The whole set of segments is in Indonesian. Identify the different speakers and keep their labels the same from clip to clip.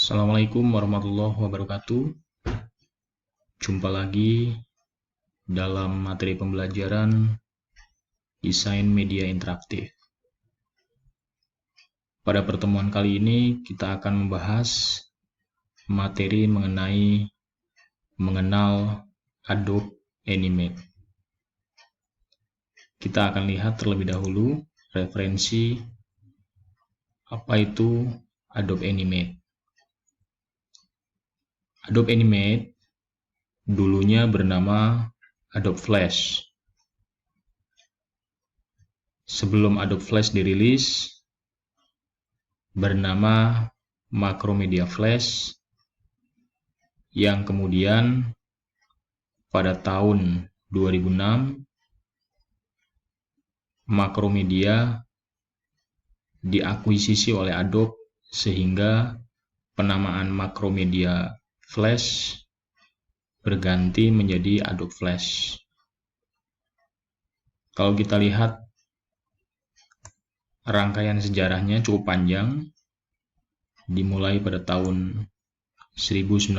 Speaker 1: Assalamualaikum warahmatullahi wabarakatuh. Jumpa lagi dalam materi pembelajaran Desain Media Interaktif. Pada pertemuan kali ini kita akan membahas materi mengenal Adobe Animate. Kita akan lihat terlebih dahulu referensi apa itu Adobe Animate. Adobe Animate dulunya bernama Adobe Flash. Sebelum Adobe Flash dirilis, bernama Macromedia Flash, yang kemudian pada tahun 2006 Macromedia diakuisisi oleh Adobe sehingga penamaan Macromedia Flash berganti menjadi Adobe Flash. Kalau kita lihat rangkaian sejarahnya cukup panjang, dimulai pada tahun 1996,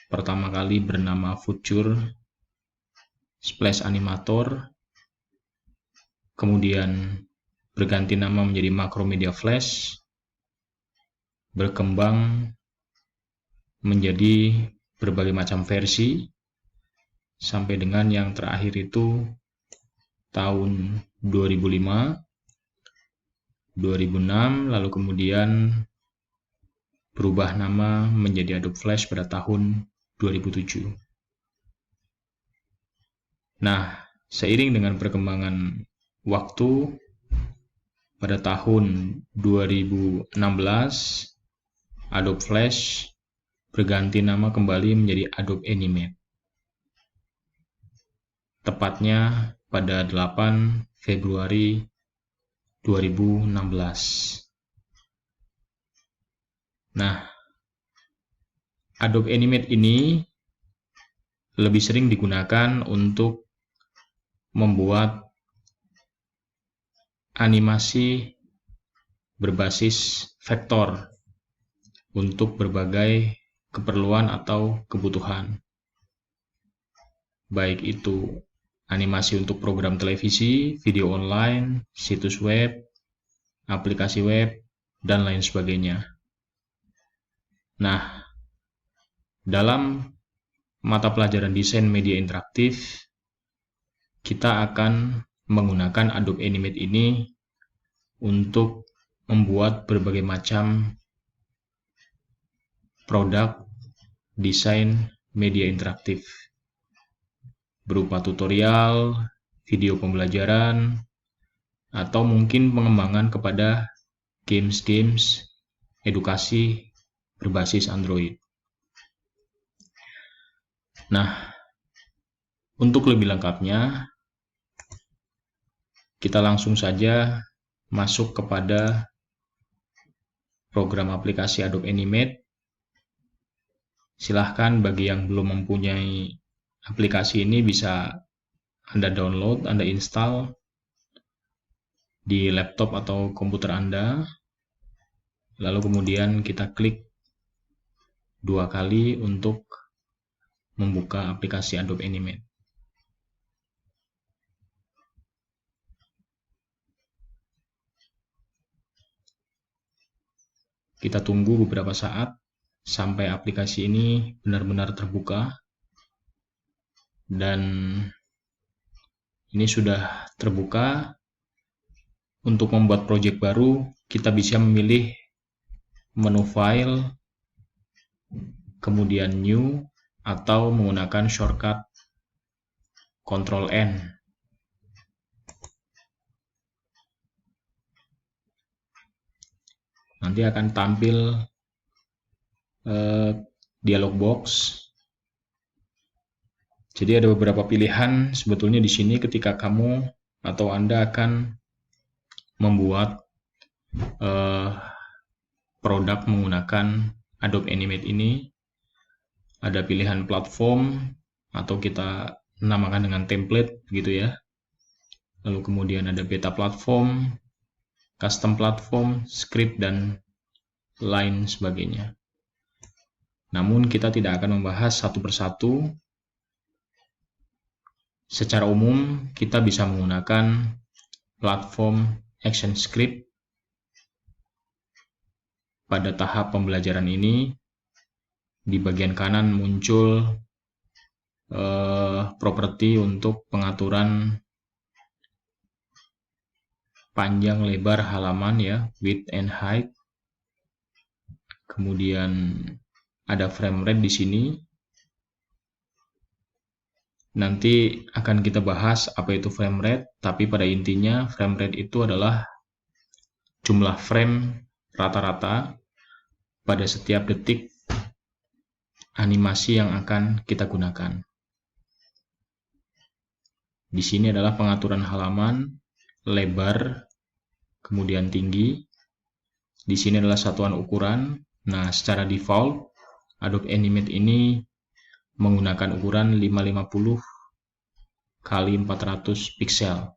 Speaker 1: pertama kali bernama Future Splash Animator, kemudian berganti nama menjadi Macromedia Flash, berkembang menjadi berbagai macam versi, sampai dengan yang terakhir itu tahun 2005, 2006, lalu kemudian berubah nama menjadi Adobe Flash pada tahun 2007. Nah, seiring dengan perkembangan waktu, pada tahun 2016, Adobe Flash berganti nama kembali menjadi Adobe Animate. Tepatnya pada 8 Februari 2016. Nah, Adobe Animate ini lebih sering digunakan untuk membuat animasi berbasis vektor untuk berbagai keperluan atau kebutuhan. Baik itu animasi untuk program televisi, video online, situs web, aplikasi web, dan lain sebagainya. Nah, dalam mata pelajaran desain media interaktif, kita akan menggunakan Adobe Animate ini untuk membuat berbagai macam produk desain media interaktif berupa tutorial, video pembelajaran, atau mungkin pengembangan kepada games-games edukasi berbasis Android. Nah, untuk lebih lengkapnya, kita langsung saja masuk kepada program aplikasi Adobe Animate. Silahkan bagi yang belum mempunyai aplikasi ini bisa Anda download, Anda install di laptop atau komputer Anda. Lalu kemudian kita klik 2 kali untuk membuka aplikasi Adobe Animate. Kita tunggu beberapa saat sampai aplikasi ini benar-benar terbuka. Dan ini sudah terbuka. Untuk membuat project baru, kita bisa memilih menu file, kemudian new, atau menggunakan shortcut Ctrl N. Nanti akan tampil dialog box. Jadi ada beberapa pilihan sebetulnya di sini ketika kamu atau Anda akan membuat produk menggunakan Adobe Animate ini. Ada pilihan platform atau kita namakan dengan template gitu ya. Lalu kemudian ada beta platform, custom platform, script, dan lain sebagainya. Namun kita tidak akan membahas satu persatu. Secara umum kita bisa menggunakan platform ActionScript. Pada tahap pembelajaran ini, di bagian kanan muncul properti untuk pengaturan panjang lebar halaman ya, width and height. Kemudian ada frame rate di sini. Nanti akan kita bahas apa itu frame rate, tapi pada intinya frame rate itu adalah jumlah frame rata-rata pada setiap detik animasi yang akan kita gunakan. Di sini adalah pengaturan halaman, lebar, kemudian tinggi. Di sini adalah satuan ukuran. Nah, secara default, Adobe Animate ini menggunakan ukuran 550 kali 400 pixel.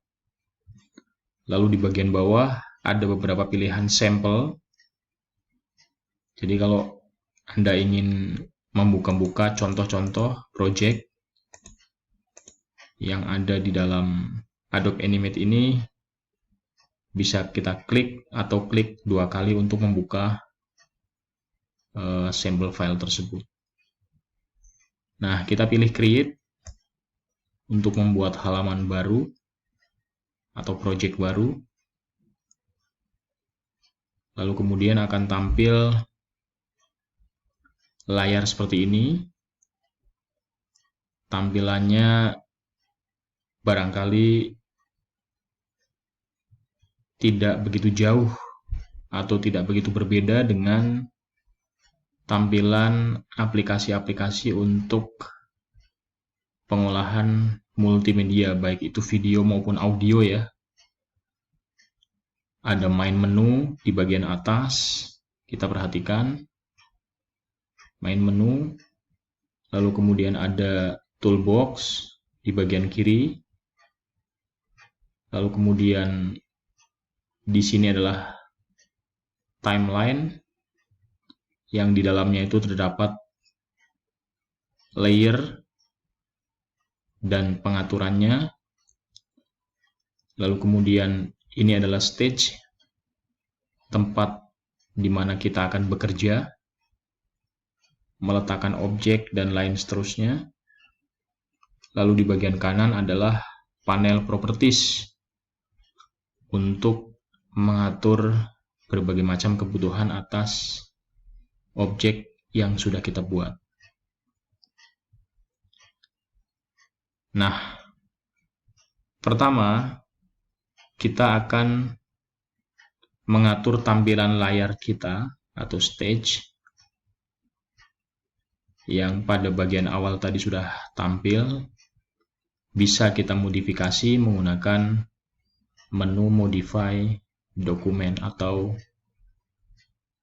Speaker 1: Lalu di bagian bawah ada beberapa pilihan sampel. Jadi kalau Anda ingin membuka-buka contoh-contoh project yang ada di dalam Adobe Animate ini, bisa kita klik atau klik 2 kali untuk membuka sampel file tersebut. Nah, kita pilih create untuk membuat halaman baru atau project baru. Lalu kemudian akan tampil layar seperti ini. Tampilannya barangkali tidak begitu jauh atau tidak begitu berbeda dengan tampilan aplikasi-aplikasi untuk pengolahan multimedia, baik itu video maupun audio ya. Ada main menu di bagian atas, kita perhatikan main menu, lalu kemudian ada toolbox di bagian kiri, lalu kemudian di sini adalah timeline yang di dalamnya itu terdapat layer dan pengaturannya. Lalu kemudian ini adalah stage, tempat di mana kita akan bekerja, meletakkan objek dan lain seterusnya. Lalu di bagian kanan adalah panel properties untuk mengatur berbagai macam kebutuhan atas objek yang sudah kita buat. Nah, pertama kita akan mengatur tampilan layar kita atau stage yang pada bagian awal tadi sudah tampil. Bisa kita modifikasi menggunakan menu modify dokumen atau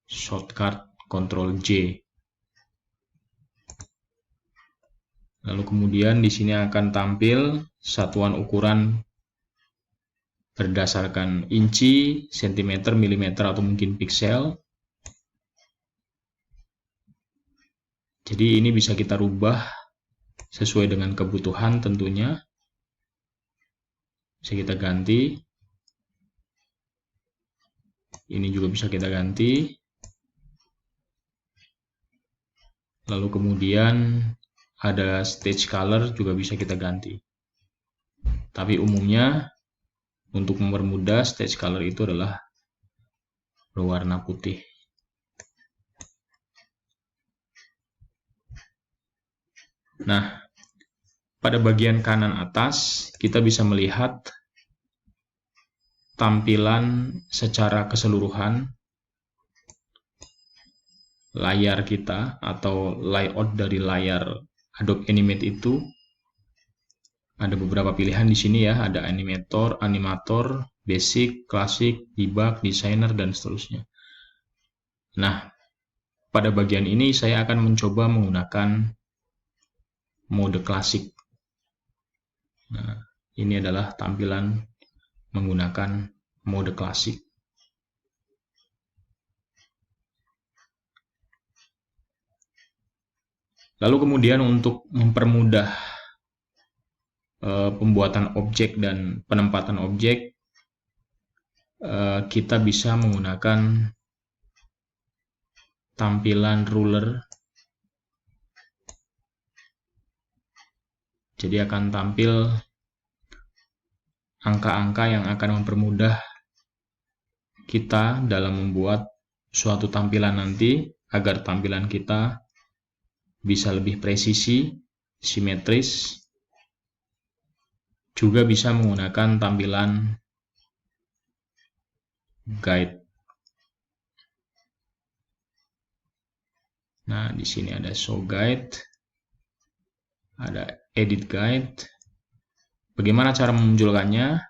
Speaker 1: shortcut Ctrl J. Lalu kemudian di sini akan tampil satuan ukuran berdasarkan inci, sentimeter, milimeter, atau mungkin piksel. Jadi ini bisa kita rubah sesuai dengan kebutuhan tentunya. Bisa kita ganti. Ini juga bisa kita ganti. Lalu kemudian ada stage color juga bisa kita ganti. Tapi umumnya untuk mempermudah stage color itu adalah berwarna putih. Nah, pada bagian kanan atas kita bisa melihat tampilan secara keseluruhan layar kita atau layout dari layar Adobe Animate itu. Ada beberapa pilihan di sini ya, ada animator, basic, classic, debug, designer, dan seterusnya. Nah, pada bagian ini saya akan mencoba menggunakan mode klasik. Nah, ini adalah tampilan menggunakan mode klasik. Lalu kemudian untuk mempermudah pembuatan objek dan penempatan objek, kita bisa menggunakan tampilan ruler. Jadi akan tampil angka-angka yang akan mempermudah kita dalam membuat suatu tampilan nanti, agar tampilan kita bisa lebih presisi, simetris. Juga bisa menggunakan tampilan guide. Nah, di sini ada show guide, ada edit guide. Bagaimana cara memunculkannya?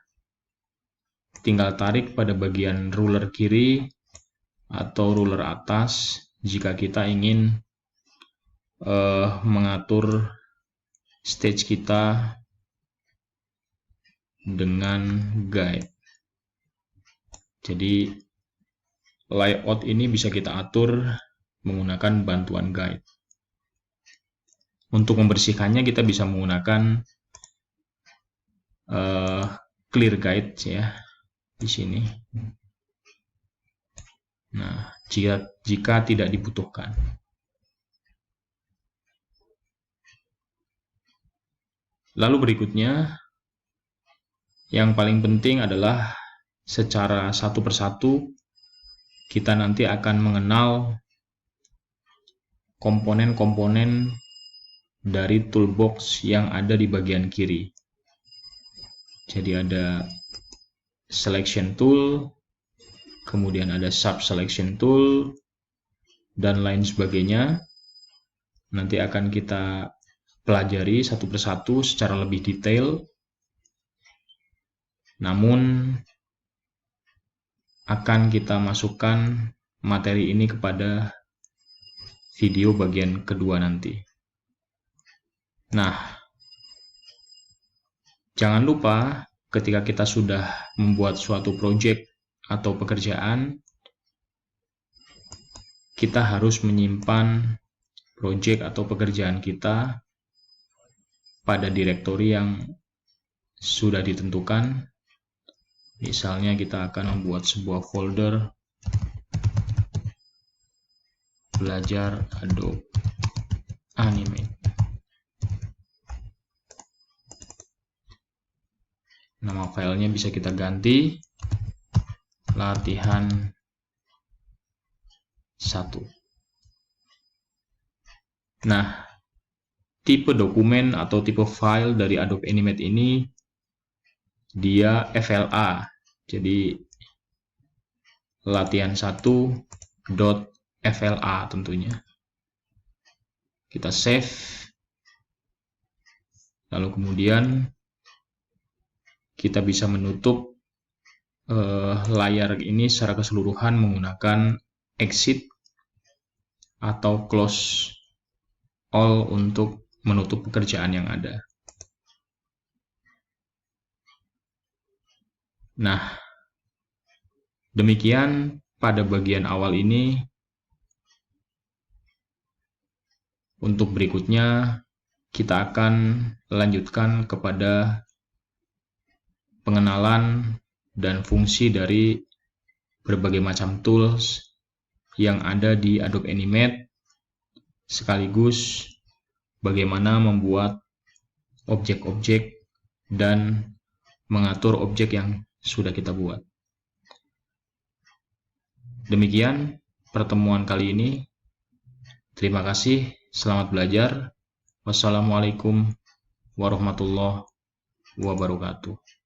Speaker 1: Tinggal tarik pada bagian ruler kiri atau ruler atas jika kita ingin mengatur stage kita dengan guide. Jadi layout ini bisa kita atur menggunakan bantuan guide. Untuk membersihkannya kita bisa menggunakan clear guide ya di sini. Nah, jika tidak dibutuhkan. Lalu berikutnya, yang paling penting adalah secara satu persatu kita nanti akan mengenal komponen-komponen dari toolbox yang ada di bagian kiri. Jadi ada selection tool, kemudian ada sub selection tool, dan lain sebagainya. Nanti akan kita pelajari satu persatu secara lebih detail. Namun akan kita masukkan materi ini kepada video bagian kedua nanti. Nah, jangan lupa ketika kita sudah membuat suatu project atau pekerjaan, kita harus menyimpan project atau pekerjaan kita pada direktori yang sudah ditentukan. Misalnya kita akan membuat sebuah folder belajar Adobe Animate. Nama filenya bisa kita ganti latihan 1. Nah, tipe dokumen atau tipe file dari Adobe Animate ini dia FLA. Jadi latihan 1.FLA tentunya. Kita save. Lalu kemudian kita bisa menutup layar ini secara keseluruhan menggunakan exit atau close all untuk menutup pekerjaan yang ada. Nah, demikian pada bagian awal ini. Untuk berikutnya, kita akan lanjutkan kepada pengenalan dan fungsi dari berbagai macam tools yang ada di Adobe Animate, sekaligus bagaimana membuat objek-objek dan mengatur objek yang sudah kita buat. Demikian pertemuan kali ini. Terima kasih, selamat belajar. Wassalamualaikum warahmatullahi wabarakatuh.